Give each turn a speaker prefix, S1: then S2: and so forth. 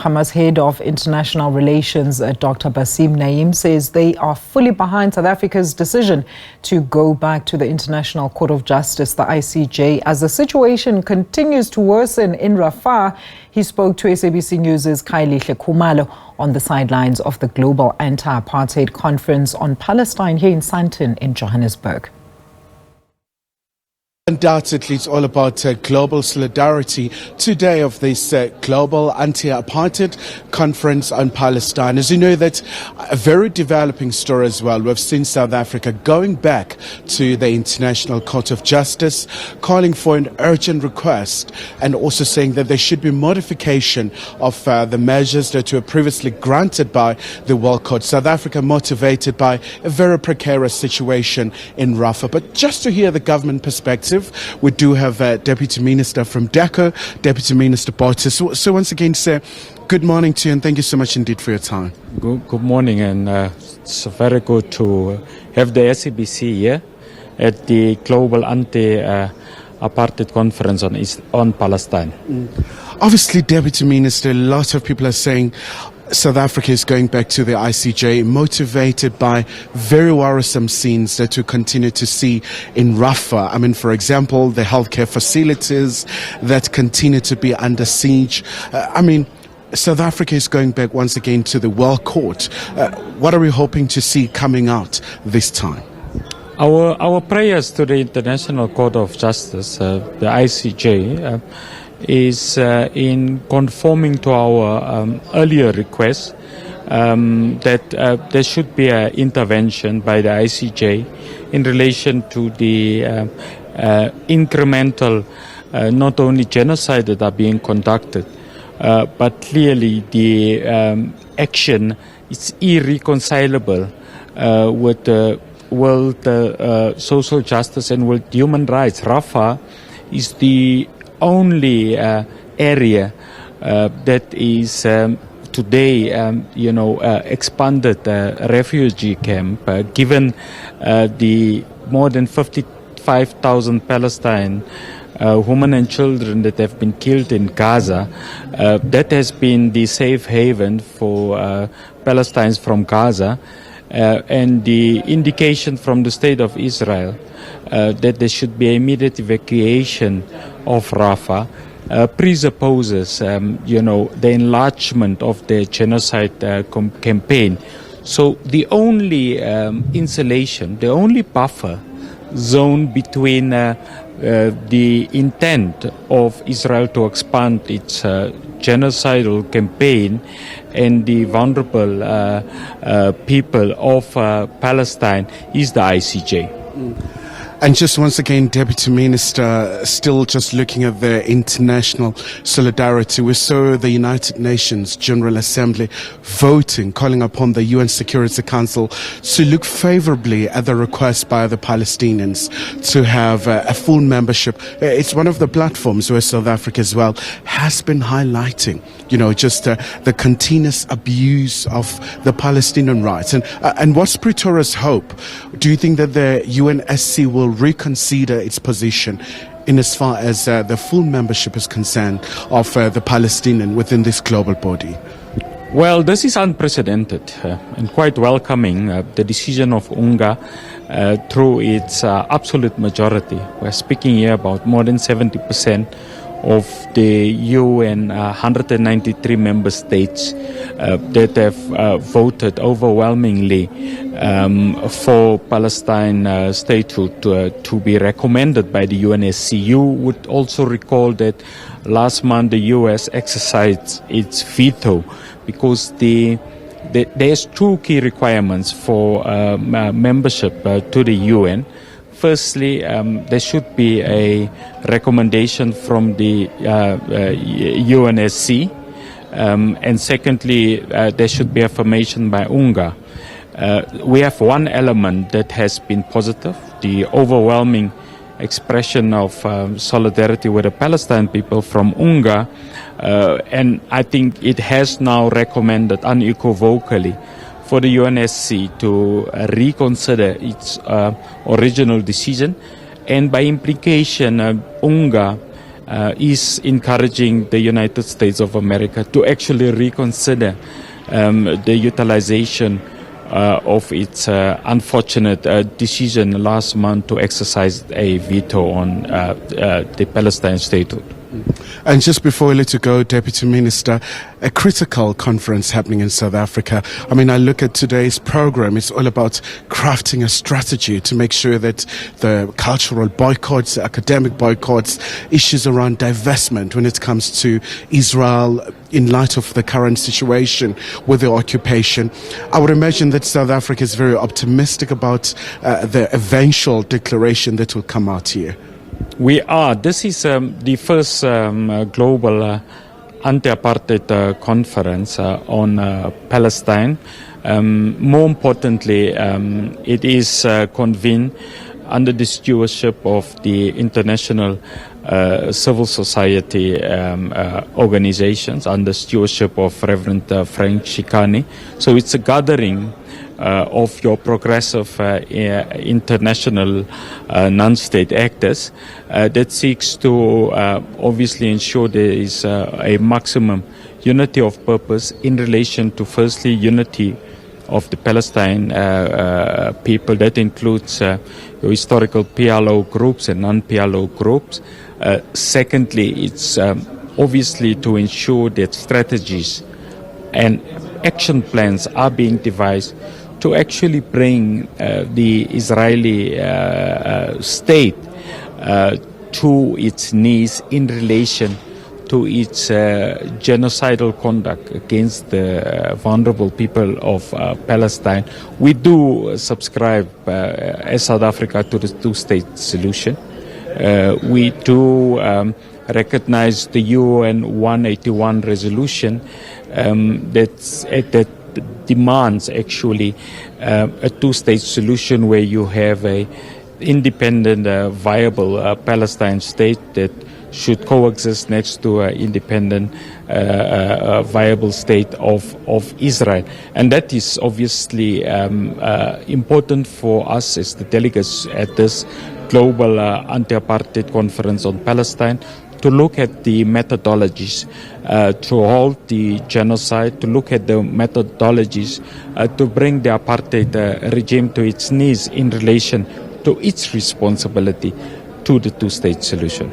S1: Hamas head of international relations, Dr. Basim Naim, says they are fully behind South Africa's decision to go back to the International Court of Justice, the ICJ, as the situation continues to worsen in Rafah. He spoke to SABC News' Khayelihle Khumalo on the sidelines of the global Anti-apartheid conference on Palestine here in Sandton in Johannesburg.
S2: Undoubtedly, it's all about global solidarity today of this global anti-apartheid conference on Palestine. As you know, that's a very developing story as well. We've seen South Africa going back to the International Court of Justice, calling for an urgent request and also saying that there should be modification of the measures that were previously granted by the World Court. South Africa motivated by a very precarious situation in Rafah. But just to hear the government perspective, we do have Deputy Minister from DECO, Deputy Minister Basim. So once again, sir, good morning to you and thank you so much indeed for your time.
S3: Good morning, and it's very good to have the SABC here at the Global Anti-apartheid Conference on Palestine.
S2: Obviously, Deputy Minister, a lot of people are saying South Africa is going back to the ICJ, motivated by very worrisome scenes that we continue to see in Rafah. I mean, for example, the healthcare facilities that continue to be under siege. South Africa is going back once again to the World Court. What are we hoping to see coming out this time?
S3: Our prayers to the International Court of Justice, the ICJ, is in conforming to our earlier request that there should be an intervention by the ICJ in relation to the incremental not only genocide that are being conducted, but clearly the action is irreconcilable with world social justice and with human rights. Rafah is the only area that is today, expanded refugee camp, given the more than 55,000 Palestine women and children that have been killed in Gaza. That has been the safe haven for Palestinians from Gaza, and the indication from the State of Israel that there should be immediate evacuation of Rafah presupposes, the enlargement of the genocide campaign. So the only insulation, the only buffer zone between the intent of Israel to expand its genocidal campaign and the vulnerable people of Palestine is the ICJ.
S2: And just once again, Deputy Minister, still just looking at the international solidarity, we saw the United Nations General Assembly voting, calling upon the UN Security Council to look favorably at the request by the Palestinians to have a full membership. It's one of the platforms where South Africa as well has been highlighting, just the continuous abuse of the Palestinian rights. And what's Pretoria's hope? Do you think that the UNSC will reconsider its position in as far as the full membership is concerned of the Palestinian within this global body?
S3: Well, this is unprecedented and quite welcoming. The decision of UNGA through its absolute majority. We're speaking here about more than 70% of the UN 193 member states that have voted overwhelmingly for Palestine statehood to be recommended by the UNSC. You would also recall that last month the US exercised its veto because there's two key requirements for membership to the UN. Firstly, there should be a recommendation from the UNSC, and secondly, there should be affirmation by UNGA. We have one element that has been positive, the overwhelming expression of solidarity with the Palestinian people from UNGA, and I think it has now recommended unequivocally for the UNSC to reconsider its original decision, and by implication, UNGA is encouraging the United States of America to actually reconsider the utilization of its unfortunate decision last month to exercise a veto on the Palestine statehood.
S2: And just before we let you go, Deputy Minister, a critical conference happening in South Africa. I mean, I look at today's program. It's all about crafting a strategy to make sure that the cultural boycotts, academic boycotts, issues around divestment when it comes to Israel in light of the current situation with the occupation. I would imagine that South Africa is very optimistic about the eventual declaration that will come out here.
S3: We are. This is the first global anti-apartheid conference on Palestine. More importantly, it is convened under the stewardship of the international civil society organizations, under stewardship of Reverend Frank Shikani. So it's a gathering of your progressive international non-state actors that seeks to obviously ensure there is a maximum unity of purpose in relation to, firstly, unity of the Palestine people. That includes your historical PLO groups and non-PLO groups. Secondly, it's obviously to ensure that strategies and action plans are being devised to actually bring the Israeli state to its knees in relation to its genocidal conduct against the vulnerable people of Palestine. We do subscribe as South Africa to the two-state solution. We do recognize the UN 181 resolution that demands actually a two-state solution where you have a independent, viable Palestine state that should coexist next to an independent, viable state of Israel. And that is obviously important for us as the delegates at this global anti-apartheid conference on Palestine, to look at the methodologies to halt the genocide, to look at the methodologies to bring the apartheid regime to its knees in relation to its responsibility to the two-state solution.